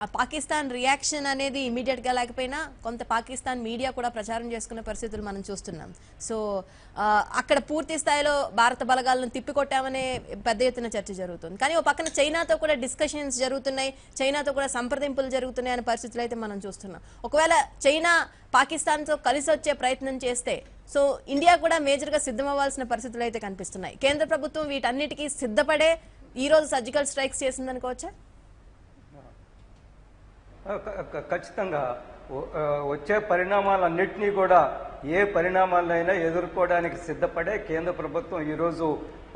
Pakistan reaction అనేది immediate గా లేకపోయినా కొంత పాకిస్తాన్ మీడియా కూడా ప్రచారం చేసుకునే పరిస్థితులు మనం చూస్తున్నాం. సో అక్కడ పూర్తి స్థాయిలో భారత బలగాలను తిప్పికొట్టామనే పెద్ద ఎత్తున చర్చ జరుగుతుంది. కానీ ఓ పక్కన చైనాతో కూడా డిస్కషన్స్ జరుగుతున్నాయి, చైనాతో కూడా సంప్రదింపులు జరుగుతున్నాయి అనే పరిస్థితులు అయితే మనం చూస్తున్నాం. ఒకవేళ చైనా పాకిస్తాన్తో కలిసి వచ్చే ప్రయత్నం చేస్తే సో ఇండియా కూడా మేజర్గా సిద్ధమవ్వాల్సిన పరిస్థితులు అయితే కనిపిస్తున్నాయి. కేంద్ర ప్రభుత్వం వీటన్నిటికీ సిద్ధపడే ఈ రోజు సర్జికల్ స్ట్రైక్స్ చేసిందనుకోవచ్చా? ఖచ్చితంగా వచ్చే పరిణామాలన్నింటినీ కూడా ఏ పరిణామాలైనా ఎదుర్కోవడానికి సిద్ధపడే కేంద్ర ప్రభుత్వం ఈరోజు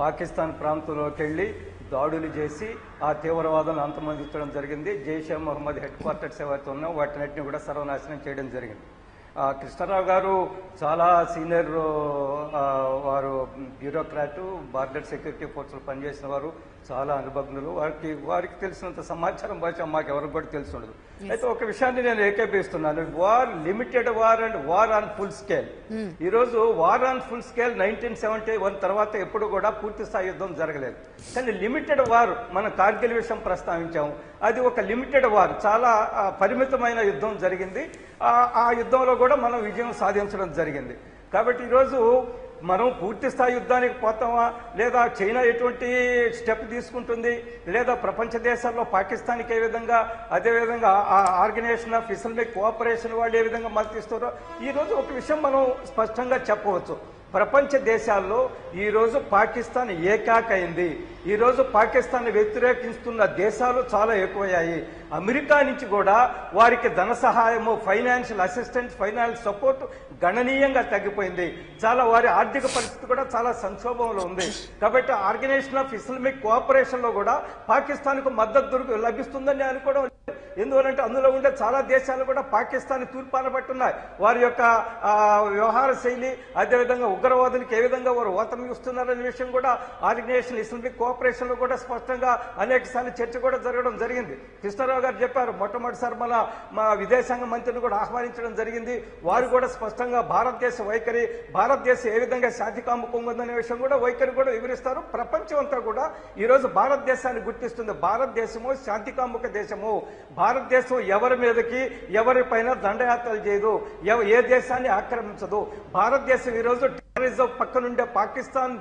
పాకిస్తాన్ ప్రాంతంలోకి వెళ్ళి దాడులు చేసి ఆ తీవ్రవాదులను అంతమొందించడం జరిగింది. జైషే మొహమ్మద్ హెడ్ క్వార్టర్స్ ఏవైతే ఉన్నాయో వాటిన్నింటినీ కూడా సర్వనాశనం చేయడం జరిగింది. కృష్ణారావు గారు చాలా సీనియర్ వారు బ్యూరోక్రాటు, బార్డర్ సెక్యూరిటీ ఫోర్సులు పనిచేసిన వారు, చాలా అనుభజ్ఞులు. వారికి తెలిసినంత సమాచారం బహుశా మాకు ఎవరికి కూడా తెలిసి ఉండదు. అయితే ఒక విషయాన్ని నేను ఏకీభవిస్తున్నాను, war limited war and war on full scale. ఈ రోజు వార్ ఆన్ ఫుల్ స్కేల్ 1971 తర్వాత ఎప్పుడు కూడా పూర్తి స్థాయి యుద్ధం జరగలేదు. కానీ లిమిటెడ్ వార్, మన కార్గిల్ విషయం ప్రస్తావించాము, అది ఒక లిమిటెడ్ వార్, చాలా పరిమితమైన యుద్ధం జరిగింది. ఆ యుద్ధంలో కూడా మనం విజయం సాధించడం జరిగింది. కాబట్టి ఈరోజు మనం పూర్తి స్థాయి యుద్ధానికి పోతామా, లేదా చైనా ఎటువంటి స్టెప్ తీసుకుంటుంది, లేదా ప్రపంచ దేశాల్లో పాకిస్తాన్కి ఏ విధంగా, అదేవిధంగా ఆ ఆర్గనైజేషన్ ఆఫ్ ఇస్లామిక్ కోఆపరేషన్ వాళ్ళు ఏ విధంగా మద్దతిస్తారో ఈరోజు ఒక విషయం మనం స్పష్టంగా చెప్పవచ్చు. ప్రపంచ దేశాల్లో ఈరోజు పాకిస్తాన్ ఏకాకైంది. ఈరోజు పాకిస్తాన్ వ్యతిరేకిస్తున్న దేశాలు చాలా ఎక్కువయ్యాయి. అమెరికా నుంచి కూడా వారికి ధన సహాయము, ఫైనాన్షియల్ అసిస్టెన్స్, ఫైనాన్షియల్ సపోర్ట్ గణనీయంగా తగ్గిపోయింది. చాలా వారి ఆర్థిక పరిస్థితి కూడా చాలా సంక్షోభంలో ఉంది. కాబట్టి ఆర్గనైజేషన్ ఆఫ్ ఇస్లామిక్ కోఆపరేషన్ లో కూడా పాకిస్తాన్ కు మద్దతు లభిస్తుందని అనుకోవడం. ఎందువలంటే అందులో ఉండే చాలా దేశాలు కూడా పాకిస్తాన్ తూర్పాన పట్టున్నాయి. వారి యొక్క వ్యవహార శైలి, అదేవిధంగా ఉగ్రవాదులకు ఏ విధంగా వారు ఓతమి ఇస్తున్నారనే విషయం కూడా ఆర్గనైజేషన్ ఇస్లామిక్ కోఆపరేషన్ లో కూడా స్పష్టంగా అనేక సార్లు చర్చ కూడా జరగడం జరిగింది. కృష్ణారావు గారు చెప్పారు, మొట్టమొదటిసారి మా విదేశాంగ మంత్రిని కూడా ఆహ్వానించడం జరిగింది. వారు కూడా స్పష్టంగా భారతదేశ వైఖరి, భారతదేశం ఏ విధంగా శాంతి కాముకంగా ఉందనే విషయం కూడా వైఖరి కూడా వివరిస్తారు. ప్రపంచం అంతా కూడా ఈరోజు భారతదేశాన్ని గుర్తిస్తుంది. భారతదేశము శాంతి కాముక దేశము. భారతదేశం ఎవరి మీదకి, ఎవరిపైన దండయాత్రలు చేయదు, ఏ దేశాన్ని ఆక్రమించదు. భారతదేశం ఈరోజు టెర్రరిజం పక్కనుండే పాకిస్తాన్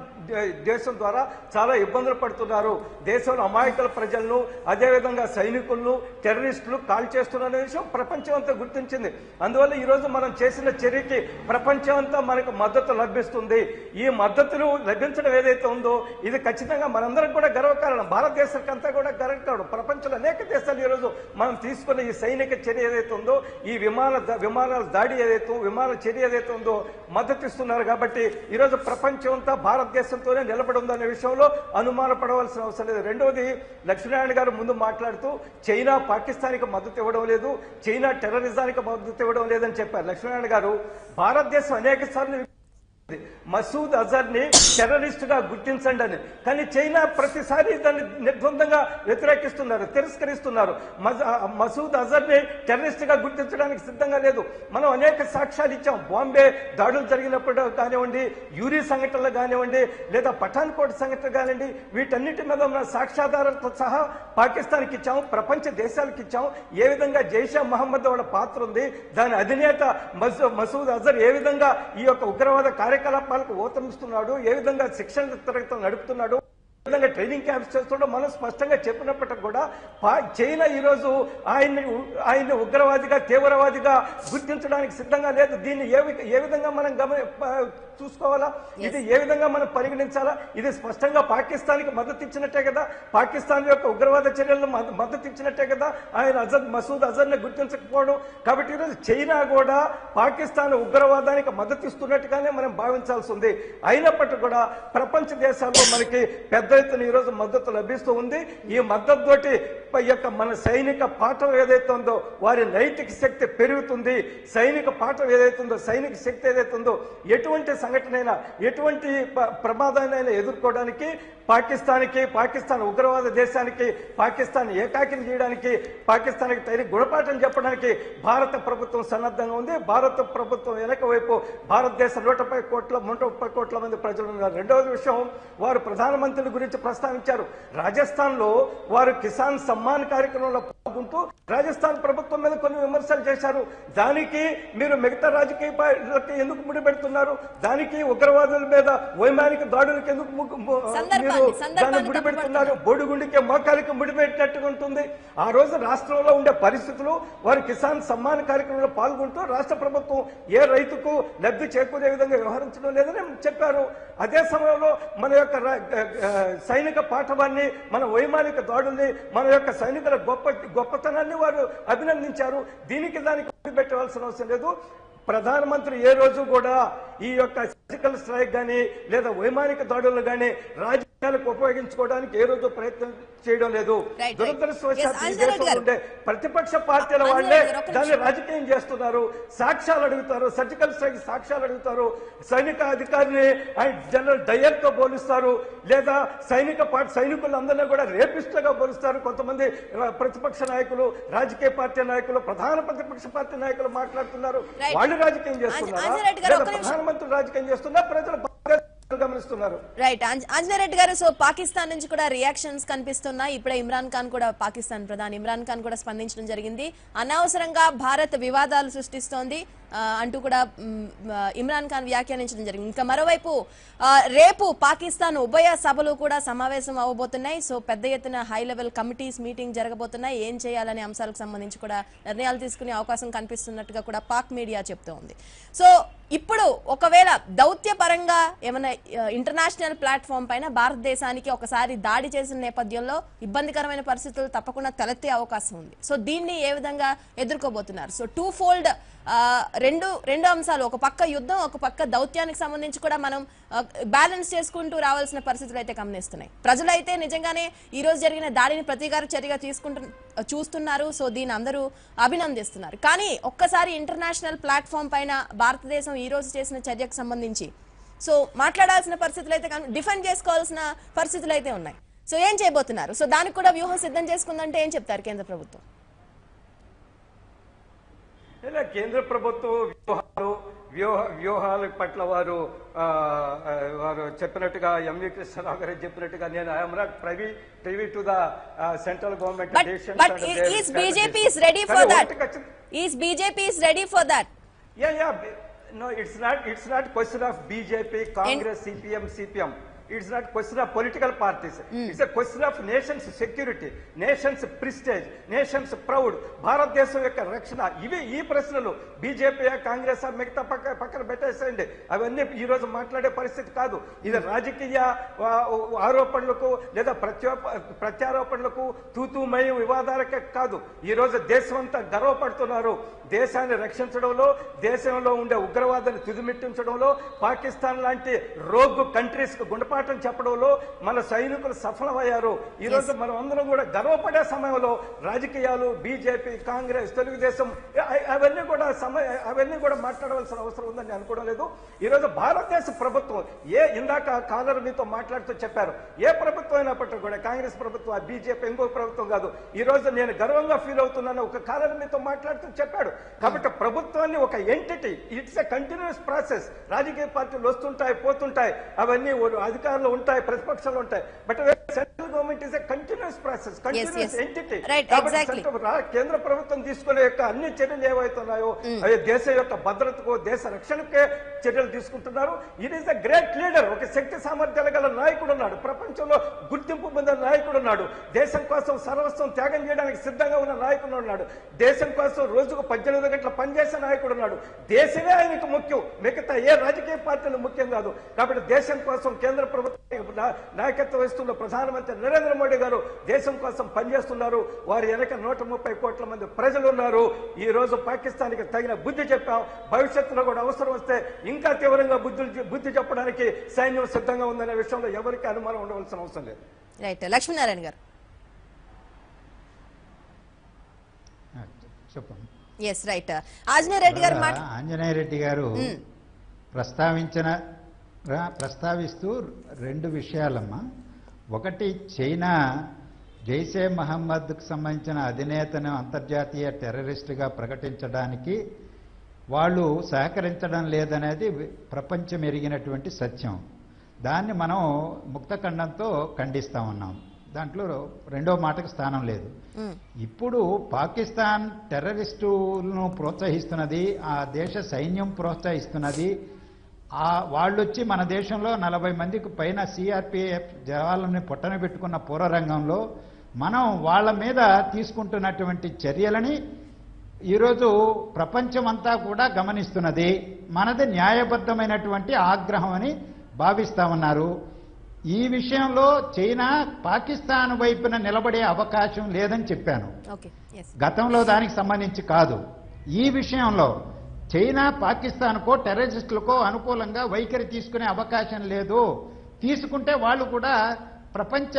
దేశం ద్వారా చాలా ఇబ్బందులు పడుతున్నారు. దేశంలో అమాయకుల ప్రజలను, అదేవిధంగా సైనికులను టెర్రరిస్టులు కాల్ చేస్తున్న విషయం ప్రపంచం అంతా గుర్తించింది. అందువల్ల ఈరోజు మనం చేసిన చర్యకి ప్రపంచం అంతా మనకు మద్దతు లభిస్తుంది. ఈ మద్దతులు లభించడం ఏదైతే ఉందో ఇది ఖచ్చితంగా మనందరం కూడా గర్వకారణం. భారతదేశానికి అంతా కూడా గర్వకారణం. ప్రపంచంలో అనేక దేశాలు ఈరోజు మనం తీసుకున్న ఈ సైనిక చర్య ఏదైతే ఉందో, ఈ విమానాల దాడి ఏదైతే, విమానాల చర్య ఏదైతే ఉందో మద్దతు ఇస్తున్నారు. కాబట్టి ఈరోజు ప్రపంచం అంతా భారతదేశంతోనే నిలబడి ఉందనే విషయంలో అనుమానపడవలసిన అవసరం లేదు. రెండవది, లక్ష్మీనారాయణ గారు ముందు మాట్లాడుతూ చైనా పాకిస్తాన్కి మద్దతు ఇవ్వడం లేదు, చైనా టెర్రరిజానికి మద్దతు ఇవ్వడం లేదని చెప్పారు. లక్ష్మీనారాయణ గారు, భారతదేశం అనేక సార్లు మసూద్ అజర్ ని టెర్రరిస్ట్ గా గుర్తించండి అని, కానీ చైనా ప్రతిసారి దాన్ని నిర్ద్వందంగా వ్యతిరేకిస్తున్నారు, తిరస్కరిస్తున్నారు. మసూద్ అజర్ ని టెర్రరిస్ట్ గా గుర్తించడానికి సిద్ధంగా లేదు. మనం అనేక సాక్ష్యాలు ఇచ్చాం. బాంబే దాడులు జరిగినప్పుడు కానివ్వండి, యూరి సంఘటనలు కానివ్వండి, లేదా పఠాన్కోట్ సంఘటన కానివ్వండి, వీటన్నిటి మీద ఉన్న సాక్ష్యాధారాలతో సహా పాకిస్తాన్కి ఇచ్చాం, ప్రపంచ దేశాలకు ఇచ్చాం. ఏ విధంగా జైషే మహమ్మద్ వాళ్ళ పాత్ర ఉంది, దాని అధినేత మసూద్ అజర్ ఏ విధంగా ఈ యొక్క ఉగ్రవాద కార్యకలాపాలకు ఊతమిస్తున్నాడు, ఏ విధంగా శిక్షణ తరగతులు నడుపుతున్నాడు, విధంగా ట్రైనింగ్ క్యాంప్స్ చేస్తుండో మనం స్పష్టంగా చెప్పినప్పటికీ కూడా చైనా ఈరోజు ఆయన్ని ఉగ్రవాదిగా, తీవ్రవాదిగా గుర్తించడానికి సిద్ధంగా లేదు. దీన్ని ఏ విధంగా మనం చూసుకోవాలా, ఇది ఏ విధంగా మనం పరిగణించాలా? ఇది స్పష్టంగా పాకిస్తాన్కి మద్దతు ఇచ్చినట్టే కదా, పాకిస్తాన్ యొక్క ఉగ్రవాద చర్యలను మద్దతు ఇచ్చినట్టే కదా ఆయన మసూద్ అజర్ని గుర్తించకపోవడం. కాబట్టి ఈరోజు చైనా కూడా పాకిస్తాన్ ఉగ్రవాదానికి మద్దతు ఇస్తున్నట్టుగానే మనం భావించాల్సి ఉంది. అయినప్పటికీ కూడా ప్రపంచ దేశాల్లో మనకి పెద్ద ఎత్తున ఈరోజు మద్దతు లభిస్తూ ఉంది. ఈ మద్దతు తోటి యొక్క మన సైనిక పాఠం ఏదైతే ఉందో వారి నైతిక శక్తి పెరుగుతుంది. సైనిక పాఠం ఏదైతే ఉందో, సైనిక శక్తి ఏదైతే ఉందో, ఎటువంటి సంఘటనైనా, ఎటువంటి ప్రమాదాన్ని ఎదుర్కోవడానికి పాకిస్తాన్ ఉగ్రవాద దేశానికి, పాకిస్తాన్ ఏకాకిని చేయడానికి, పాకిస్తాన్కి తగిన గుణపాఠం చెప్పడానికి భారత ప్రభుత్వం సన్నద్ధంగా ఉంది. భారత ప్రభుత్వం వెనక వైపు భారతదేశ 130 కోట్ల మంది ప్రజలు ఉన్నారు. రెండవది విషయం, వారు ప్రధానమంత్రి గురించి ప్రస్తావించారు. రాజస్థాన్ లో వారు కిసాన్ సమ్మాన్ కార్యక్రమంలో పాల్గొంటూ రాజస్థాన్ ప్రభుత్వం మీద కొన్ని విమర్శలు చేశారు. దానికి మీరు మిగతా రాజకీయ పార్టీలకు ఎందుకు ముడిపెడుతున్నారు? దానికి ఉగ్రవాదుల మీద వైమానిక దాడులకు ఎందుకు మీరు దాన్ని ముడిపెడుతున్నారు? బొడిగుండికి మోకాలికి ముడిపెట్టినట్టుగా ఉంటుంది. ఆ రోజు రాష్ట్రంలో ఉండే పరిస్థితులు, వారి కిసాన్ సమ్మాన్ కార్యక్రమంలో పాల్గొంటూ రాష్ట్ర ప్రభుత్వం ఏ రైతుకు లబ్ధి చేకూరే విధంగా వ్యవహరించడం లేదని చెప్పారు. అదే సమయంలో మన యొక్క సైనిక పాఠవాన్ని, మన వైమానిక దాడుల్ని, మన యొక్క సైనికుల గొప్పతనాన్ని వారు అభినందించారు. దీనికి దానికి పెట్టవలసిన అవసరం లేదు. ప్రధానమంత్రి ఏ రోజు కూడా ఈ యొక్క సర్జికల్ స్ట్రైక్ గానీ లేదా వైమానిక దాడులు గానీ రాజకీయాలకు ఉపయోగించుకోవడానికి ఏ రోజు ప్రయత్నం చేయడం లేదు. దురదృష్టవశాత్తు ఈ దేశంలో ఉండే ప్రతిపక్ష పార్టీల వాళ్ళే దాన్ని రాజకీయం చేస్తున్నారు. సాక్ష్యాలు అడుగుతారు, సర్జికల్ స్ట్రైక్ సాక్ష్యాలు అడుగుతారు, సైనిక అధికారిని జనరల్ డయర్ తో పోలుస్తారు, లేదా సైనికులందరినీ కూడా రేపిస్టులుగా పోలుస్తారు. కొంతమంది ప్రతిపక్ష నాయకులు, రాజకీయ పార్టీ నాయకులు, ప్రధాన ప్రతిపక్ష పార్టీ నాయకులు మాట్లాడుతున్నారు. వాళ్ళు రాజకీయం చేస్తున్నారు, ప్రధానమంత్రి రాజకీయం చేస్తున్నా, ప్రజలు గమనిస్తున్నారు. రైట్ ఆంజనేయ రెడ్డి గారు, సో పాకిస్తాన్ నుంచి కూడా రియాక్షన్స్ కనిపిస్తున్నాయి. ఇప్పుడే ఇమ్రాన్ ఖాన్ కూడా, పాకిస్తాన్ ప్రధాని ఇమ్రాన్ ఖాన్ కూడా స్పందించడం జరిగింది. అనవసరంగా భారత్ వివాదాలు సృష్టిస్తోంది అంటూ కూడా ఇమ్రాన్ ఖాన్ వ్యాఖ్యానించడం జరిగింది. ఇంకా మరోవైపు రేపు పాకిస్తాన్ ఉభయ సభలు కూడా సమావేశం అవ్వబోతున్నాయి. సో పెద్ద ఎత్తున హై లెవెల్ కమిటీస్ మీటింగ్ జరగబోతున్నాయి. ఏం చేయాలనే అంశాలకు సంబంధించి కూడా నిర్ణయాలు తీసుకునే అవకాశం కనిపిస్తున్నట్టుగా కూడా పాక్ మీడియా చెప్తోంది. సో ఇప్పుడు ఒకవేళ దౌత్యపరంగా ఏమైనా ఇంటర్నేషనల్ ప్లాట్ఫామ్ పైన భారతదేశానికి ఒకసారి దాడి చేసిన నేపథ్యంలో ఇబ్బందికరమైన పరిస్థితులు తప్పకుండా తలెత్తే అవకాశం ఉంది. సో దీన్ని ఏ విధంగా ఎదుర్కోబోతున్నారు? సో టూ ఫోల్డ్ రెండు అంశాలు, ఒక పక్క యుద్ధం, ఒక పక్క దౌత్యానికి సంబంధించి కూడా మనం బ్యాలెన్స్ చేసుకుంటూ రావాల్సిన పరిస్థితులు అయితే గమనిస్తున్నాయి. ప్రజలైతే నిజంగానే ఈ రోజు జరిగిన దాడిని ప్రతీకార చర్యగా చూస్తున్నారు. సో దీన్ని అందరూ అభినందిస్తున్నారు. కానీ ఒక్కసారి ఇంటర్నేషనల్ ప్లాట్ఫామ్ పైన భారతదేశం ఈ రోజు చేసిన చర్యకు సంబంధించి సో మాట్లాడాల్సిన పరిస్థితులు అయితే, డిఫెండ్ చేసుకోవాల్సిన పరిస్థితులు అయితే ఉన్నాయి. సో ఏం చేయబోతున్నారు? సో దానికి కూడా వ్యూహం సిద్ధం చేసుకుందంటే ఏం చెప్తారు కేంద్ర ప్రభుత్వం? కేంద్ర ప్రభుత్వం వ్యూహాల పట్ల వారు చెప్పినట్టుగా ఎంవి కృష్ణరావు గారు చెప్పినట్టుగా నేను I'm not privy to the central government decisions. But is BJP is ready for that? Is BJP is ready for that? Yeah. No, it's not question of BJP, Congress, CPM. It's not question of political parties. It's a question of nation's security, nation's prestige, nation's proud. భారతదేశం యొక్క రక్షణ. ఇవి ఈ ప్రశ్నలు BJP, Congress, మిగతా పక్కన పెట్టేసేయండి. అవన్నీ ఈ రోజు మాట్లాడే పరిస్థితి కాదు. ఇది రాజకీయ ఆరోపణలకు లేదా ప్రత్యారోపణలకు, తూతూమయ వివాదాలకే కాదు. ఈ రోజు దేశం అంతా గర్వపడుతున్నారు. దేశాన్ని రక్షించడంలో, దేశంలో ఉండే ఉగ్రవాదాన్ని తుదిమిట్టించడంలో, పాకిస్తాన్ లాంటి రోగ్ కంట్రీస్ కు గుణపాఠం చెప్పడంలో మన సైనికులు సఫలమయ్యారు. ఈ రోజు మనం అందరం కూడా గర్వపడే సమయంలో రాజకీయాలు, బీజేపీ, కాంగ్రెస్, తెలుగుదేశం అవన్నీ కూడా మాట్లాడవలసిన అవసరం ఉందని అనుకోవడం లేదు. ఈ రోజు భారతదేశ ప్రభుత్వం ఇందాక కాలర్ మీతో మాట్లాడుతూ చెప్పారు, ఏ ప్రభుత్వం అయినప్పటికీ కూడా, కాంగ్రెస్ ప్రభుత్వం, బీజేపీ, ఇంకో ప్రభుత్వం కాదు. ఈ రోజు నేను గర్వంగా ఫీల్ అవుతున్నాను ఒక కాలర్ మీతో మాట్లాడుతూ చెప్పాడు. కాబట్టి ప్రభుత్వాన్ని ఒక entity, it's a continuous process. రాజకీయ పార్టీలు వస్తుంటాయి, పోతుంటాయి, అవన్నీ అధికారులు ఉంటాయి, ప్రతిపక్షాలు ఉంటాయి. But central government is a continuous process, continuous entity. కేంద్ర ప్రభుత్వం తీసుకునే యొక్క అన్ని చర్యలు ఏవైతున్నాయో అవి దేశ యొక్క భద్రతకు, దేశ రక్షణకే చర్యలు తీసుకుంటున్నారు. It is a great leader. ఒక శక్తి సామర్థ్యాలు గల నాయకుడు ఉన్నాడు, ప్రపంచంలో గుర్తింపు పొందిన నాయకుడు ఉన్నాడు, దేశం కోసం సర్వస్వం త్యాగం చేయడానికి సిద్ధంగా ఉన్న నాయకుడు ఉన్నాడు, దేశం కోసం రోజుకు 18 గంటల పనిచేసే నాయకుడు ఉన్నాడు. దేశమే ఆయనకు ముఖ్యం, మిగతా ఏ రాజకీయ పార్టీలు ముఖ్యం కాదు. కాబట్టి దేశం కోసం కేంద్ర ప్రభుత్వం నాయకత్వం వహిస్తున్న ప్రధానమంత్రి నరేంద్ర మోడీ గారు దేశం కోసం పనిచేస్తున్నారు. వారి వెనక 130 కోట్ల మంది ప్రజలు ఉన్నారు. ఈ రోజు పాకిస్తాన్కి తగిన బుద్ధి చెప్పాం. భవిష్యత్తులో కూడా అవసరం వస్తే ఇంకా తీవ్రంగా బుద్ధి చెప్పడానికి సైన్యం సిద్ధంగా ఉందనే విషయంలో ఎవరికి అనుమానం ఉండవలసిన అవసరం లేదు. రైట్, లక్ష్మీనారాయణ గారు చెప్పండి. ఎస్ రైట్, ఆంజనేయ రెడ్డి గారు ప్రస్తావిస్తూ రెండు విషయాలమ్మా. ఒకటి, చైనా జైషే మహమ్మద్కు సంబంధించిన అధినేతను అంతర్జాతీయ టెర్రరిస్టుగా ప్రకటించడానికి వాళ్ళు సహకరించడం లేదనేది ప్రపంచం ఎరిగినటువంటి సత్యం. దాన్ని మనం ముక్తఖండంతో ఖండిస్తా ఉన్నాం. దాంట్లో రెండో మాటకు స్థానం లేదు. ఇప్పుడు పాకిస్తాన్ టెర్రరిస్టులను ప్రోత్సహిస్తున్నది, ఆ దేశ సైన్యం ప్రోత్సహిస్తున్నది. వాళ్ళు వచ్చి మన దేశంలో 40 మందికి పైన సిఆర్పిఎఫ్ జవాన్లని పొట్టన పెట్టుకున్న పూర్వరంగంలో మనం వాళ్ళ మీద తీసుకుంటున్నటువంటి చర్యలని ఈరోజు ప్రపంచమంతా కూడా గమనిస్తున్నది. మనది న్యాయబద్ధమైనటువంటి ఆగ్రహం అని భావిస్తా ఉన్నారు. ఈ విషయంలో చైనా పాకిస్తాన్ వైపున నిలబడే అవకాశం లేదని చెప్పాను. గతంలో దానికి సంబంధించి కాదు. ఈ విషయంలో చైనా పాకిస్తాన్కో టెర్రరిస్టులకో అనుకూలంగా వైఖరి తీసుకునే అవకాశం లేదు. తీసుకుంటే వాళ్ళు కూడా ప్రపంచ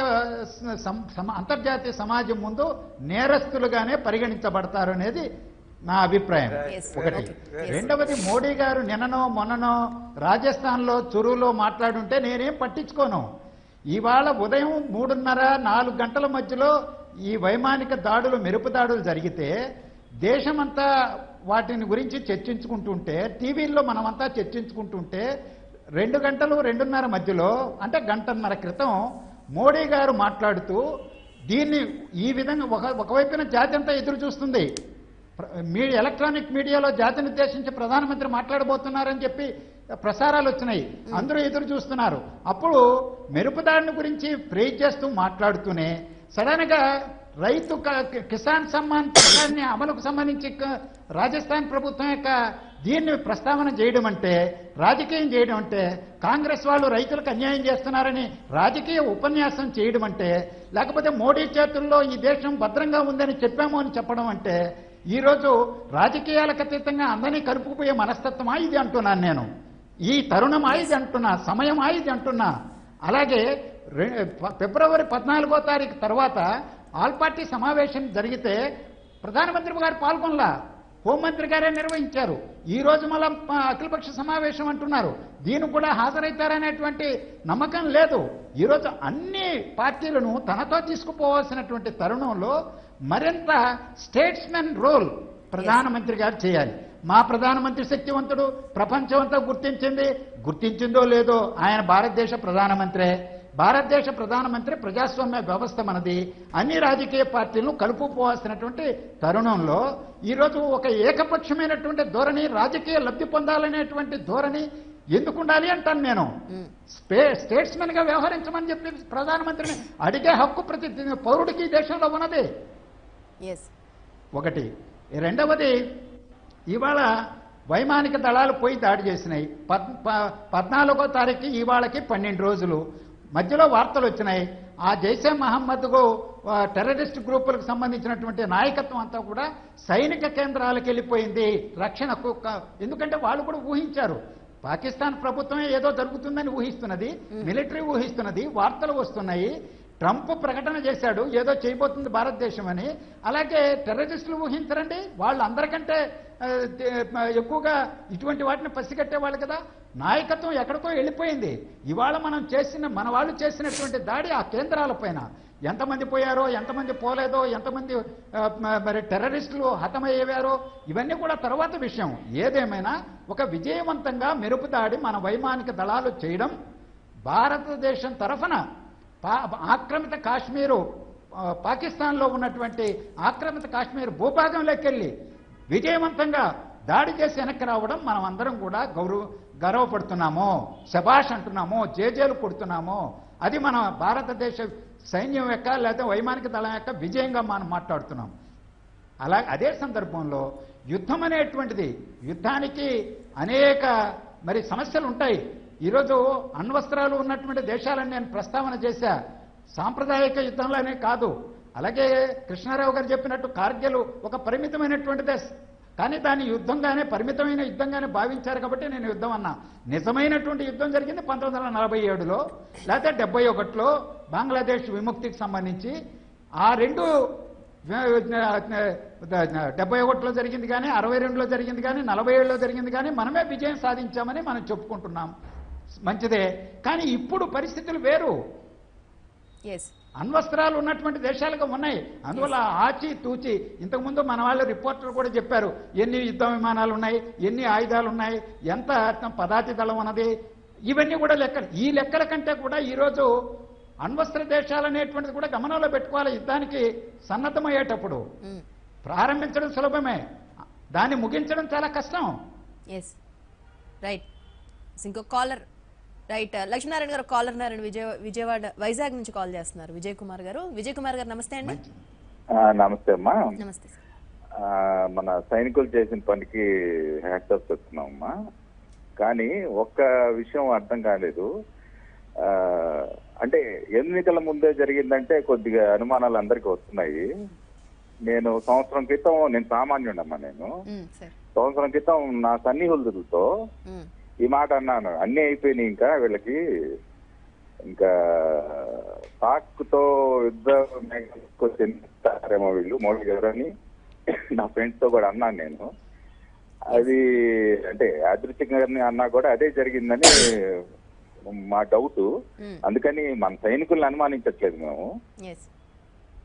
అంతర్జాతీయ సమాజం ముందు నేరస్తులుగానే పరిగణించబడతారు అనేది నా అభిప్రాయం. ఒకటి. రెండవది, మోడీ గారు నిన్ననో మొన్ననో రాజస్థాన్లో చురువులో మాట్లాడుంటే నేనేం పట్టించుకోను. ఇవాళ ఉదయం 3:30-4 గంటల మధ్యలో ఈ వైమానిక దాడులు, మెరుపు దాడులు జరిగితే దేశమంతా వాటిని గురించి చర్చించుకుంటుంటే, టీవీల్లో మనమంతా చర్చించుకుంటుంటే 2 గంటలు 2:30 మధ్యలో, అంటే గంటన్నర క్రితం మోడీ గారు మాట్లాడుతూ దీన్ని ఈ విధంగా ఒకవైపున జాతి అంతా ఎదురు చూస్తుంది. ఎలక్ట్రానిక్ మీడియాలో జాతిని ఉద్దేశించి ప్రధానమంత్రి మాట్లాడబోతున్నారని చెప్పి ప్రసారాలు వచ్చినాయి. అందరూ ఎదురు చూస్తున్నారు. అప్పుడు మెరుపుదాడిని గురించి ప్రేజ్ చేస్తూ మాట్లాడుతూనే సడన్ గా రైతు కిసాన్ సమ్మాన్ పథకాన్ని అమలుకు సంబంధించి రాజస్థాన్ ప్రభుత్వం యొక్క దీన్ని ప్రస్తావన చేయడం అంటే, రాజకీయం చేయడం అంటే, కాంగ్రెస్ వాళ్ళు రైతులకు అన్యాయం చేస్తున్నారని రాజకీయ ఉపన్యాసం చేయడం అంటే, లేకపోతే మోడీ చేతుల్లో ఈ దేశం భద్రంగా ఉందని చెప్పాము అని చెప్పడం అంటే, ఈరోజు రాజకీయాలకు అతీతంగా అందరినీ కలుపుకుపోయే మనస్తత్వమా ఇది అంటున్నాను నేను. ఈ తరుణమా ఇది అంటున్నా, సమయమా ఇది అంటున్నా. అలాగే ఫిబ్రవరి 14వ తారీఖు తర్వాత ఆల్ పార్టీ సమావేశం జరిగితే ప్రధానమంత్రి గారు పాల్గొనలా, హోంమంత్రి గారే నిర్వహించారు. ఈ రోజు మళ్ళా అఖిలపక్ష సమావేశం అంటున్నారు, దీనికి కూడా హాజరవుతారనేటువంటి నమ్మకం లేదు. ఈరోజు అన్ని పార్టీలను తనతో తీసుకుపోవాల్సినటువంటి తరుణంలో మరింత స్టేట్స్మెన్ రోల్ ప్రధానమంత్రి గారు చేయాలి. మా ప్రధానమంత్రి శక్తివంతుడు, ప్రపంచం అంతా గుర్తించిందో లేదో ఆయన భారతదేశ ప్రధానమంత్రే. భారతదేశ ప్రధానమంత్రి ప్రజాస్వామ్య వ్యవస్థ మనది. అన్ని రాజకీయ పార్టీలను కలుపుకోవాల్సినటువంటి తరుణంలో ఈరోజు ఒక ఏకపక్షమైనటువంటి ధోరణి, రాజకీయ లబ్ధి పొందాలనేటువంటి ధోరణి ఎందుకు ఉండాలి అంటాను నేను. స్టేట్స్మెన్ గా వ్యవహరించమని చెప్పి ప్రధానమంత్రిని అడిగే హక్కు ప్రతి పౌరుడికి దేశంలో ఉన్నది. ఒకటి. రెండవది, ఇవాళ వైమానిక దళాలు పోయి దాడి చేసినాయి. 14వ తారీఖు ఇవాళకి 12 రోజులు. మధ్యలో వార్తలు వచ్చినాయి, ఆ జైషే మహమ్మద్కు టెర్రరిస్ట్ గ్రూపులకు సంబంధించినటువంటి నాయకత్వం అంతా కూడా సైనిక కేంద్రాలకు వెళ్ళిపోయింది రక్షణకు. ఎందుకంటే వాళ్ళు కూడా ఊహించారు, పాకిస్తాన్ ప్రభుత్వమే ఏదో జరుగుతుందని ఊహిస్తున్నది, మిలిటరీ ఊహిస్తున్నది, వార్తలు వస్తున్నాయి. ట్రంప్ ప్రకటన చేశాడు ఏదో చేయబోతుంది భారతదేశం అని. అలాగే టెర్రరిస్టులు ఊహించరండి, వాళ్ళు అందరికంటే ఎక్కువగా ఇటువంటి వాటిని పసిగట్టేవాళ్ళు కదా. నాయకత్వం ఎక్కడికో వెళ్ళిపోయింది. ఇవాళ మన వాళ్ళు చేసినటువంటి దాడి ఆ కేంద్రాలపైన ఎంతమంది పోయారో, ఎంతమంది పోలేదో, ఎంతమంది మరి టెర్రరిస్టులు హతమయ్యేవారో ఇవన్నీ కూడా తర్వాత విషయం. ఏదేమైనా ఒక విజయవంతంగా మెరుపు దాడి మన వైమానిక దళాలు చేయడం, భారతదేశం తరఫున ఆక్రమిత కాశ్మీరు, పాకిస్తాన్లో ఉన్నటువంటి ఆక్రమిత కాశ్మీర్ భూభాగంలోకి వెళ్ళి విజయవంతంగా దాడి చేసి వెనక్కి రావడం మనం అందరం కూడా గర్వపడుతున్నాము, శభాష్ అంటున్నాము, జేజేలు కొడుతున్నాము. అది మన భారతదేశ సైన్యం యొక్క లేదా వైమానిక దళం యొక్క విజయంగా మనం మాట్లాడుతున్నాం. అదే సందర్భంలో యుద్ధం అనేటువంటిది, యుద్ధానికి అనేక మరి సమస్యలు ఉంటాయి. ఈరోజు అణ్వస్త్రాలు ఉన్నటువంటి దేశాలను నేను ప్రస్తావన చేశా. సాంప్రదాయిక యుద్ధంలోనే కాదు, అలాగే కృష్ణారావు గారు చెప్పినట్టు కార్గిల్ ఒక పరిమితమైనటువంటిదే, కానీ దాన్ని యుద్ధంగానే, పరిమితమైన యుద్ధంగానే భావించారు కాబట్టి నేను యుద్ధం అన్నా. నిజమైనటువంటి యుద్ధం జరిగింది 1947లో లేకపోతే 71లో బంగ్లాదేశ్ విముక్తికి సంబంధించి. ఆ రెండు 71లో జరిగింది కానీ, 62లో జరిగింది కానీ, 47లో జరిగింది కానీ మనమే విజయం సాధించామని మనం చెప్పుకుంటున్నాం. మంచిదే, కానీ ఇప్పుడు పరిస్థితులు వేరు. అణ్వస్త్రాలు ఉన్నటువంటి దేశాలుగా ఉన్నాయి. అందువల్ల ఆచి తూచి ఇంతకుముందు మన వాళ్ళు రిపోర్టర్లు కూడా చెప్పారు, ఎన్ని యుద్ధ విమానాలు ఉన్నాయి, ఎన్ని ఆయుధాలు ఉన్నాయి, ఎంత పదాతి దళం ఉన్నది, ఇవన్నీ కూడా లెక్కలు. ఈ లెక్కల కంటే కూడా ఈరోజు అణ్వస్త్ర దేశాలు అనేటువంటిది కూడా గమనంలో పెట్టుకోవాలి. యుద్ధానికి సన్నద్ధమయ్యేటప్పుడు ప్రారంభించడం సులభమే, దాన్ని ముగించడం చాలా కష్టం. Yes right. ఇంకో కాలర్ రైట్. లక్ష్మీనారాయణ గారు కాలర్ నారాయణ విజయవాడ వైజాగ్ నుంచి కాల్ చేస్తున్నారు. విజయ్ కుమార్ గారు నమస్తే అండి. నమస్తే అమ్మా. నమస్తే. మన సైనికులు చేసిన పనికి హ్యాట్సాఫ్ చెప్తున్నామమ్మా. కానీ ఒక్క విషయం అర్థం కాలేదు. అంటే ఎన్నికల ముందే జరిగిందంటే కొద్దిగా అనుమానాలు అందరికీ వస్తున్నాయి. నేను సంవత్సరం క్రితం, నేను సామాన్యుడమ్మా, నేను సంవత్సరం క్రితం నా సన్నిహితులతో ఈ మాట అన్నాను. అన్నీ అయిపోయినాయి, ఇంకా వీళ్ళకి ఇంకా పాక్ తో యుద్ధమేమో వీళ్ళు మోడీ గారు అని నా ఫ్రెండ్స్ తో కూడా అన్నాను నేను. అది అంటే యాదృచ్ఛికంగా అన్నా కూడా అదే జరిగిందని మా డౌట్. అందుకని మన సైనికుల్ని అనుమానించట్లేదు మేము,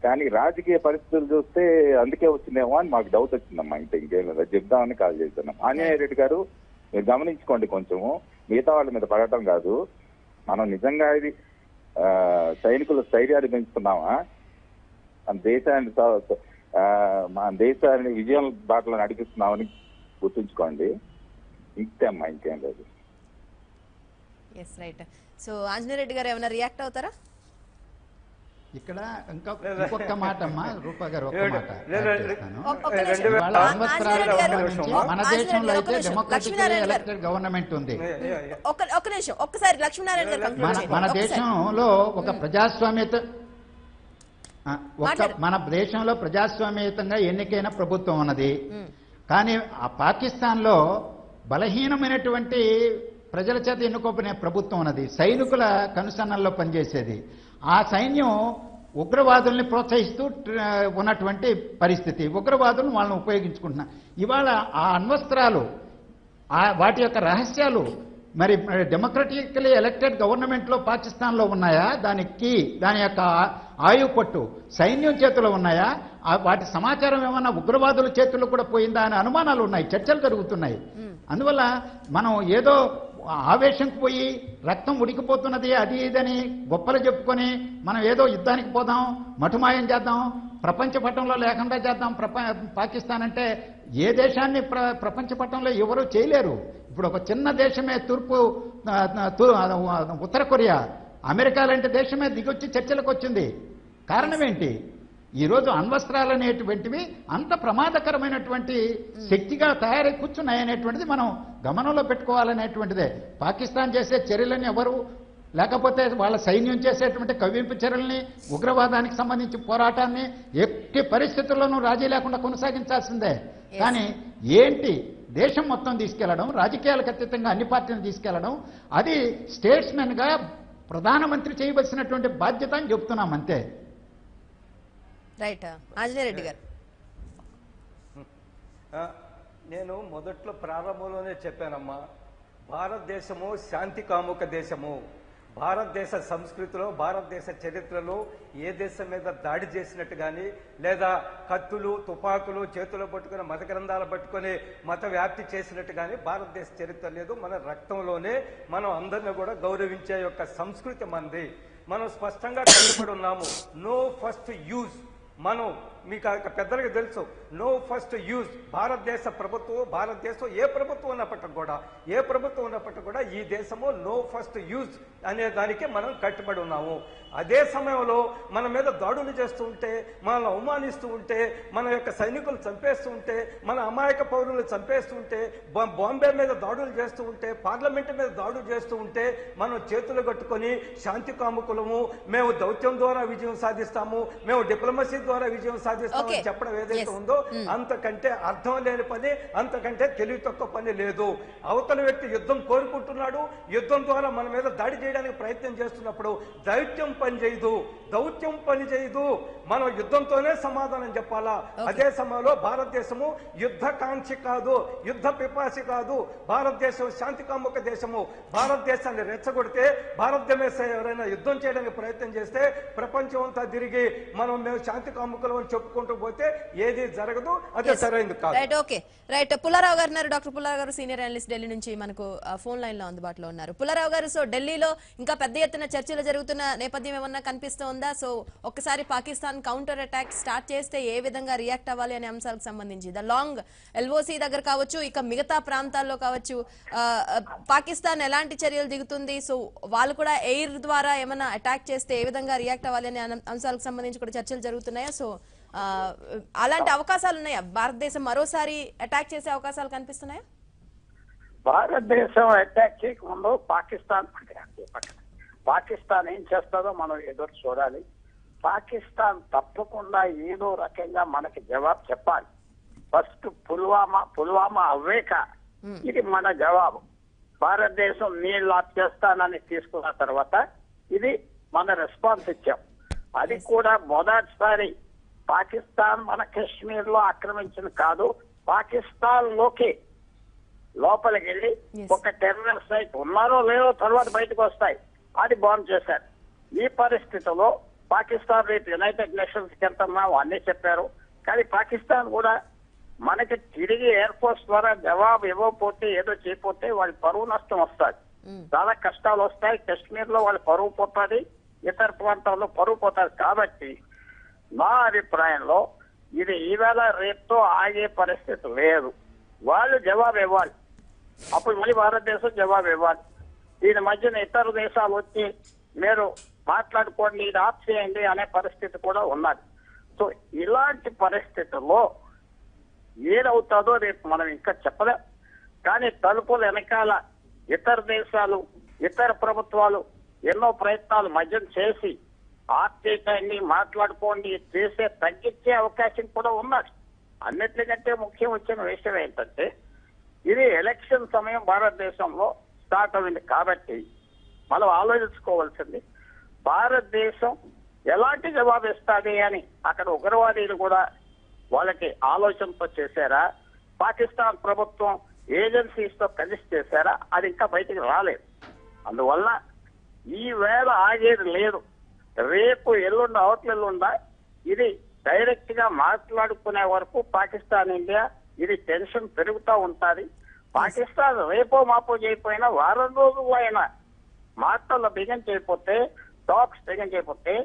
కానీ రాజకీయ పరిస్థితులు చూస్తే అందుకే వచ్చిందేమో అని మాకు డౌట్ వచ్చిందమ్మా. ఇంకేం లేదా చెప్దామని కాల్ చేస్తున్నాం. ఆంజనేయ రెడ్డి గారు, మీరు గమనించుకోండి కొంచెము, మిగతా వాళ్ళ మీద పడటం కాదు. మనం నిజంగా ఇది సైనికుల స్థైర్యాన్ని పెంచుతున్నామా, మన దేశాన్ని విజయం బాటలో నడిపిస్తున్నామని గుర్తుంచుకోండి. ఇంతే అమ్మా, ఇంకేం లేదు. Yes right. So Anjaneya Reddy గారు ఏమైనా రియాక్ట్ అవుతారా? ఇక్కడ ఇంకొక మాట అమ్మా, రూపా గారు ఒక మాట. మన దేశంలో అయితే డెమోక్రటికల్లీ ఎలక్టెడ్ గవర్నమెంట్ ఉంది. ఒక్క నిమిషం, ఒక్కసారి లక్ష్మీనారాయణ గారు మన దేశంలో ఒక ప్రజాస్వామ్యత, మన దేశంలో ప్రజాస్వామ్యతంగా ఎన్నికైన ప్రభుత్వం ఉన్నది. కానీ ఆ పాకిస్తాన్ లో బలహీనమైనటువంటి ప్రజల చేత ఎన్నుకోబడిన ప్రభుత్వం ఉన్నది, సైనికుల కనుసన్నల్లో పనిచేసేది. ఆ సైన్యం ఉగ్రవాదుల్ని ప్రోత్సహిస్తూ ఉన్నటువంటి పరిస్థితి, ఉగ్రవాదులను వాళ్ళని ఉపయోగించుకుంటున్నారు. ఇవాళ ఆ అణ్వస్త్రాలు, వాటి యొక్క రహస్యాలు మరి డెమోక్రటికలీ ఎలక్టెడ్ గవర్నమెంట్లో పాకిస్తాన్లో ఉన్నాయా? దానికి దాని యొక్క ఆయువు పట్టు సైన్యం చేతిలో ఉన్నాయా? వాటి సమాచారం ఏమన్నా ఉగ్రవాదుల చేతుల్లో కూడా పోయిందా అనే అనుమానాలు ఉన్నాయి, చర్చలు జరుగుతున్నాయి. అందువల్ల మనం ఏదో ఆవేశంకి పోయి రక్తం ఉడికిపోతున్నది అది ఇదని గొప్పలు చెప్పుకొని మనం ఏదో యుద్ధానికి పోదాం, మటుమాయం చేద్దాం, ప్రపంచ పటంలో లేకుండా చేద్దాం. పాకిస్తాన్ అంటే ఏ దేశాన్ని ప్రపంచ పటంలో ఎవరూ చేయలేరు. ఇప్పుడు ఒక చిన్న దేశమే ఉత్తర కొరియా, అమెరికా లాంటి దేశమే దిగొచ్చి చర్చలకు వచ్చింది. కారణం ఏంటి? ఈరోజు అణ్వస్త్రాలు అనేటువంటివి అంత ప్రమాదకరమైనటువంటి శక్తిగా తయారై కూర్చున్నాయనేటువంటిది మనం గమనంలో పెట్టుకోవాలనేటువంటిదే. పాకిస్తాన్ చేసే చర్యలని ఎవరు, లేకపోతే వాళ్ళ సైన్యం చేసేటువంటి కవ్వింపు చర్యల్ని, ఉగ్రవాదానికి సంబంధించి పోరాటాన్ని ఎట్టి పరిస్థితుల్లోనూ రాజీ లేకుండా కొనసాగించాల్సిందే. కానీ ఏంటి, దేశం మొత్తం తీసుకెళ్లడం, రాజకీయాలకు అతీతంగా అన్ని పార్టీలను తీసుకెళ్లడం, అది స్టేట్స్మెన్ గా ప్రధానమంత్రి చేయవలసినటువంటి బాధ్యత అని చెప్తున్నాం, అంతే. రైట్. ఆంజనేయ రెడ్డి గారు, నేను మొదట్లో ప్రారంభంలోనే చెప్పానమ్మా, భారతదేశము శాంతి కాముక దేశము. భారతదేశ సంస్కృతిలో, భారతదేశ చరిత్రలో ఏ దేశం మీద దాడి చేసినట్టు కానీ, లేదా కత్తులు తుపాకులు చేతులు పట్టుకుని మత గ్రంథాలు పట్టుకుని మత వ్యాప్తి చేసినట్టు కానీ భారతదేశ చరిత్ర లేదు. మన రక్తంలోనే మనం అందరినీ కూడా గౌరవించే యొక్క సంస్కృతి మనది. మనం స్పష్టంగా కట్టుబడి ఉన్నాము. No first use. మనం మీకు పెద్దలకు తెలుసు, నో ఫస్ట్ యూజ్. భారతదేశ ప్రభుత్వం, భారతదేశం ఏ ప్రభుత్వం ఉన్నప్పటికీ కూడా ఈ దేశము నో ఫస్ట్ యూజ్ అనే దానికి మనం కట్టుబడి ఉన్నాము. అదే సమయంలో మన మీద దాడులు చేస్తూ ఉంటే, మనల్ని అవమానిస్తూ ఉంటే, మన యొక్క సైనికులు చంపేస్తూ ఉంటే, మన అమాయక పౌరులు చంపేస్తూ ఉంటే, బాంబే మీద దాడులు చేస్తూ ఉంటే, పార్లమెంట్ మీద దాడులు చేస్తూ ఉంటే మనం చేతులు కట్టుకొని శాంతి కాముకులము, మేము దౌత్యం ద్వారా విజయం సాధిస్తాము, మేము డిప్లొమసీ ద్వారా విజయం సాధిస్తామని చెప్పడం ఏదైతే ఉందో అంతకంటే అర్థం లేని పని, అంతకంటే తెలివి తక్కువ పని లేదు. అవతల వ్యక్తి యుద్ధం కోరుకుంటున్నాడు, యుద్ధం ద్వారా మన మీద దాడి చేయడానికి ప్రయత్నం చేస్తున్నప్పుడు దౌత్యం పని చేయదు. మనం యుద్ధంతోనే సమాధానం చెప్పాలా. అదే సమయంలో భారతదేశము యుద్ధకాంక్షి కాదు, యుద్ధ పిపాసి కాదు. భారతదేశం శాంతి కాముక దేశము. భారతదేశాన్ని రెచ్చగొడితే, భారతదేశం ఎవరైనా యుద్ధం చేయడానికి ప్రయత్నం చేస్తే ప్రపంచం అంతా తిరిగి మేము శాంతి కాముకులు అని చెప్పుకుంటూ పోతే ఏది జరగదు, అదే సరైనది కాదు. Right, okay, right. పుల్లారావు గారు ఉన్నారు. డాక్టర్ పుల్లారావు గారు సీనియర్ అనలిస్ట్ ఢిల్లీ నుంచి మనకు ఫోన్ లైన్ లో అందుబాటులో ఉన్నారు. పుల్లారావు గారు, సో ఢిల్లీలో ఇంకా పెద్ద ఎత్తున చర్చలు జరుగుతున్న నేపథ్యం ఏమన్నా కనిపిస్తోందా? సో ఒక్కసారి పాకిస్తాన్ కౌంటర్ అటాక్ స్టార్ట్ చేస్తే ఏ విధంగా రియాక్ట్ అవ్వాలి అనే అంశాలకు సంబంధించి ద లాంగ్ ఎల్ఓసి దగ్గర కావచ్చు, ఇక మిగతా ప్రాంతాల్లో కావచ్చు, పాకిస్తాన్ ఎలాంటి చర్యలు దిగుతుంది? సో వాళ్ళు కూడా ఎయిర్ ద్వారా ఏమైనా అటాక్ చేస్తే ఏ విధంగా రియాక్ట్ అవ్వాలి అనే అంశాలకు సంబంధించి కూడా చర్చలు జరుగుతున్నాయా? సో అలాంటి అవకాశాలు ఉన్నాయా? భారతదేశం మరోసారి అటాక్ చేసే అవకాశాలు కనిపిస్తున్నాయా? భారతదేశం అటాక్ చేయకముందు పాకిస్తాన్ ఏం చేస్తుందో మనం ఎదురు చూడాలి. పాకిస్తాన్ తప్పకుండా ఏదో రకంగా మనకి జవాబు చెప్పాలి. ఫస్ట్ పుల్వామా అవ్వేక ఇది మన జవాబు. భారతదేశం నీళ్ళు ఆఫ్ చేస్తానని తీసుకున్న తర్వాత ఇది మన రెస్పాన్స్ ఇచ్చాం. అది కూడా మొదటిసారి పాకిస్తాన్ మన కశ్మీర్ లో ఆక్రమించింది కాదు, పాకిస్తాన్ లోపలికి వెళ్ళి ఒక టెర్రరిస్ట్ సైట్ ఉన్నారో లేదో తర్వాత బయటకు వస్తాయి, అది బాంబ్ చేశారు. ఈ పరిస్థితిలో పాకిస్తాన్ రేపు యునైటెడ్ నేషన్స్ కి వెళ్తున్నాం అన్నీ చెప్పారు. కానీ పాకిస్తాన్ కూడా మనకి తిరిగి ఎయిర్ ఫోర్స్ ద్వారా జవాబు ఇవ్వకపోతే, ఏదో చేయకపోతే వాళ్ళ పరువు నష్టం వస్తుంది, చాలా కష్టాలు వస్తాయి. కశ్మీర్ లో వాళ్ళ పరువు పోతుంది, ఇతర ప్రాంతాల్లో పరువు పోతుంది. కాబట్టి నా అభిప్రాయంలో ఇది ఈవేళ రేపుతో ఆగే పరిస్థితి లేదు. వాళ్ళు జవాబు ఇవ్వాలి, అప్పుడు మళ్ళీ భారతదేశం జవాబు ఇవ్వాలి. దీని మధ్యన ఇతర దేశాలు వచ్చి మీరు మాట్లాడుకోండి, ఇది ఆఫ్ చేయండి అనే పరిస్థితి కూడా ఉన్నది. సో ఇలాంటి పరిస్థితుల్లో ఏదవుతుందో రేపు మనం ఇంకా చెప్పలేం. కానీ తలుపుల వెనకాల ఇతర దేశాలు, ఇతర ప్రభుత్వాలు ఎన్నో ప్రయత్నాలు మధ్యం చేసి ఆఫ్ చేయటాన్ని మాట్లాడుకోండి చేసే తగ్గించే అవకాశం కూడా ఉన్నది. అన్నిటికంటే ముఖ్యం వచ్చిన విషయం ఏంటంటే ఇది ఎలక్షన్ సమయం భారతదేశంలో స్టార్ట్ అయింది. కాబట్టి మనం ఆలోచించుకోవాల్సింది భారతదేశం ఎలాంటి జవాబు ఇస్తుంది అని. అక్కడ ఉగ్రవాదీలు కూడా వాళ్ళకి ఆలోచనతో చేశారా, పాకిస్తాన్ ప్రభుత్వం ఏజెన్సీస్ తో కలిసి చేశారా, అది ఇంకా బయటికి రాలేదు. అందువల్ల ఈ వేళ ఆగేది లేదు. రేపు అవతలెల్లుండా ఇది డైరెక్ట్ గా మాట్లాడుకునే వరకు పాకిస్తాన్ ఇండియా ఇది టెన్షన్ పెరుగుతూ ఉంటుంది. పాకిస్తాన్ రేపో మాపో చేయకపోయినా వారం రోజుల్లో అయినా మాటల్లో బిగన్ చేయకపోతే, టాక్స్ బిగన్ చేయకపోతే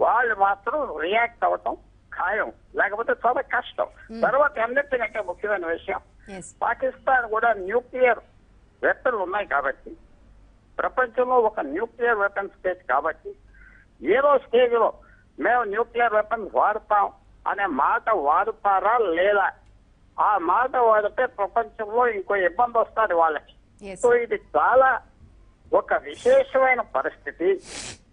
వాళ్ళు మాత్రం రియాక్ట్ అవ్వటం ఖాయం, లేకపోతే చాలా కష్టం. తర్వాత అన్నిటికంటే ముఖ్యమైన విషయం, పాకిస్తాన్ కూడా న్యూక్లియర్ వెపన్లు ఉన్నాయి కాబట్టి, ప్రపంచంలో ఒక న్యూక్లియర్ వెపన్ స్టేట్ కాబట్టి ఏదో స్టేజ్ లో మేము న్యూక్లియర్ వెపన్స్ వాడతాం అనే మాట వాడుతారా లేదా, ఆ మాట వాడితే ప్రపంచంలో ఇంకో ఇబ్బంది వస్తుంది వాళ్ళకి. సో ఇది చాలా ఒక విశేషమైన పరిస్థితి.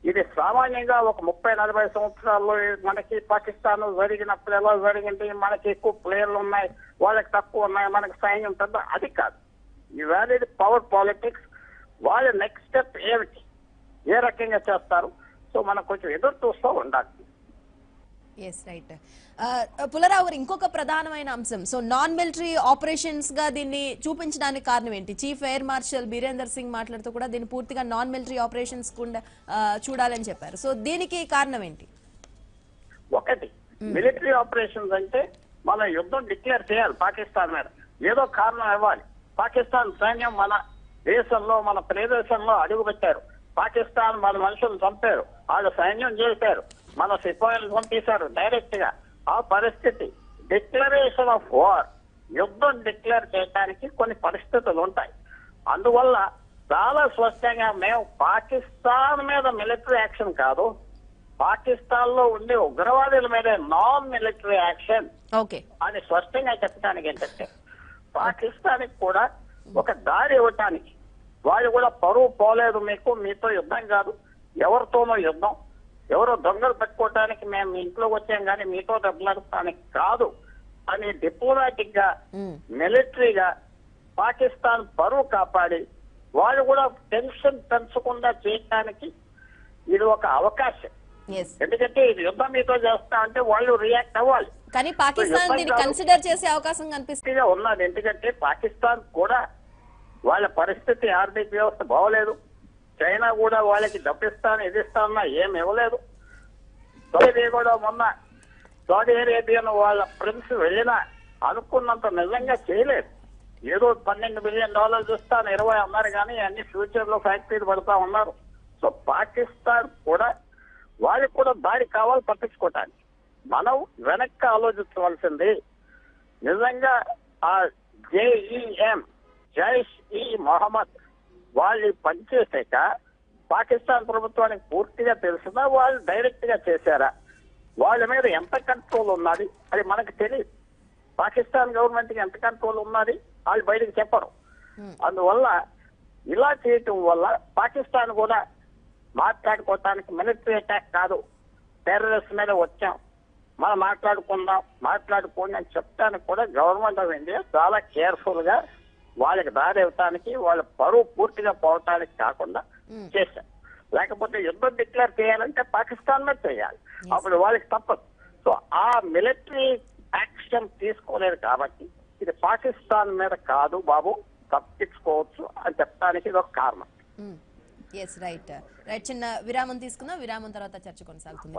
ఇది సామాన్యంగా ఒక 30-40 సంవత్సరాల్లో మనకి పాకిస్తాన్ జరిగినప్పుడు ఎలా జరిగింది, మనకి ఎక్కువ ప్లేయర్లు ఉన్నాయి, వాళ్ళకి తక్కువ ఉన్నాయి, మనకి సైన్యం ఉంటుందో అది కాదు. ఇవాళ ఇది పవర్ పాలిటిక్స్. వాళ్ళ నెక్స్ట్ స్టెప్ ఏమిటి, ఏ రకంగా చేస్తారు, సో మనం కొంచెం ఎదురు చూస్తూ ఉండాలి. Yes, right. పుల్లారావు గారు, ఇంకొక ప్రధానమైన అంశం, సో నాన్ మిలిటరీ ఆపరేషన్స్ గా దీన్ని చూపించడానికి కారణం ఏంటి? Chief air marshal Birender Singh మాట్లాడుతూ కూడా దీన్ని పూర్తిగా నాన్ మిలిటరీ ఆపరేషన్స్ కూడా చూడాలని చెప్పారు. సో దీనికి కారణం ఏంటి? ఒకటి, మిలిటరీ ఆపరేషన్స్ అంటే మనం యుద్ధం డిక్లేర్ చేయాలి పాకిస్తాన్ మీద, ఏదో కారణం ఇవ్వాలి. పాకిస్తాన్ సైన్యం మన దేశంలో, మన ప్రదేశంలో అడుగు పెట్టారు, పాకిస్తాన్ మన మనుషులు చంపారు, వాళ్ళు సైన్యం చేశారు, మన సిపాయిలు పంపించారు డైరెక్ట్ గా. ఆ పరిస్థితి డిక్లరేషన్ ఆఫ్ వార్, యుద్ధం డిక్లేర్ చేయడానికి కొన్ని పరిస్థితులు ఉంటాయి. అందువల్ల చాలా స్పష్టంగా మేము పాకిస్తాన్ మీద మిలిటరీ యాక్షన్ కాదు, పాకిస్తాన్ లో ఉండే ఉగ్రవాదుల మీద నాన్ మిలిటరీ యాక్షన్ అని స్పష్టంగా చెప్పడానికి ఏంటంటే, పాకిస్తాన్ కూడా ఒక దారి ఇవ్వటానికి, వాళ్ళు కూడా పరువు పోలేదు మీకు, మీతో యుద్ధం కాదు, ఎవరితోనో యుద్ధం, ఎవరో దొంగలు పెట్టుకోవటానికి మేము ఇంట్లోకి వచ్చాం కానీ మీతో దెబ్బలాడటానికి కాదు అని డిప్లొమాటిక్ గా, మిలిటరీగా పాకిస్తాన్ పరువు కాపాడి వాళ్ళు కూడా టెన్షన్ పెంచకుండా చేయడానికి ఇది ఒక అవకాశం. ఎందుకంటే ఇది యుద్ధం మీతో చేస్తా అంటే వాళ్ళు రియాక్ట్ అవ్వాలి. కానీ పాకిస్తాన్ దీన్ని కన్సిడర్ చేసే అవకాశం కనిపిస్తుంది ఉన్నది. ఎందుకంటే పాకిస్తాన్ కూడా వాళ్ళ పరిస్థితి, ఆర్థిక వ్యవస్థ బాగోలేదు. చైనా కూడా వాళ్ళకి డబ్బిస్తాను, ఇది ఇస్తానన్నా ఏమి ఇవ్వలేదు. కూడా మొన్న సౌదీ అరేబియన్ వాళ్ళ ప్రిన్స్ వెళ్ళినా అనుకున్నంత నిజంగా చేయలేదు. ఏదో $12 బిలియన్ ఇస్తాను 20 అన్నారు, కానీ అన్ని ఫ్యూచర్ లో ఫ్యాక్టరీలు పడతా ఉన్నారు. సో పాకిస్తాన్ కూడా వాళ్ళకి కూడా దారి కావాలి పట్టించుకోవటానికి. మనం వెనక్కి ఆలోచించవలసింది నిజంగా ఆ JEM జైష్ ఈ మొహమ్మద్ వాళ్ళు పనిచేసాక పాకిస్తాన్ ప్రభుత్వానికి పూర్తిగా తెలిసినా వాళ్ళు డైరెక్ట్ గా చేశారా, వాళ్ళ మీద ఎంత కంట్రోల్ ఉన్నది అది మనకు తెలియదు. పాకిస్తాన్ గవర్నమెంట్ కి ఎంత కంట్రోల్ ఉన్నది వాళ్ళు బయటకు చెప్పరు. అందువల్ల ఇలా చేయటం వల్ల పాకిస్తాన్ కూడా మాట్లాడుకోవటానికి మిలిటరీ అటాక్ కాదు, టెర్రరిస్ట్ మీద వచ్చాం, మనం మాట్లాడుకోండి అని చెప్తానికి కూడా గవర్నమెంట్ ఆఫ్ ఇండియా చాలా కేర్ఫుల్ గా వాళ్ళకి దారి ఇవ్వటానికి, వాళ్ళ పరువు పూర్తిగా పోవటానికి కాకుండా చేశారు. లేకపోతే యుద్ధం డిక్లేర్ చేయాలంటే పాకిస్తాన్ మీద చేయాలి, అప్పుడు వాళ్ళకి తప్పదు. సో ఆ మిలిటరీ యాక్షన్ తీసుకోలేదు కాబట్టి ఇది పాకిస్తాన్ మీద కాదు బాబు, తప్పించుకోవచ్చు అని చెప్పడానికి ఇది ఒక కారణం. రైట్ చిన్న విరామం తీసుకుందాం. విరామం తర్వాత చర్చ కొనసాగుతుంది.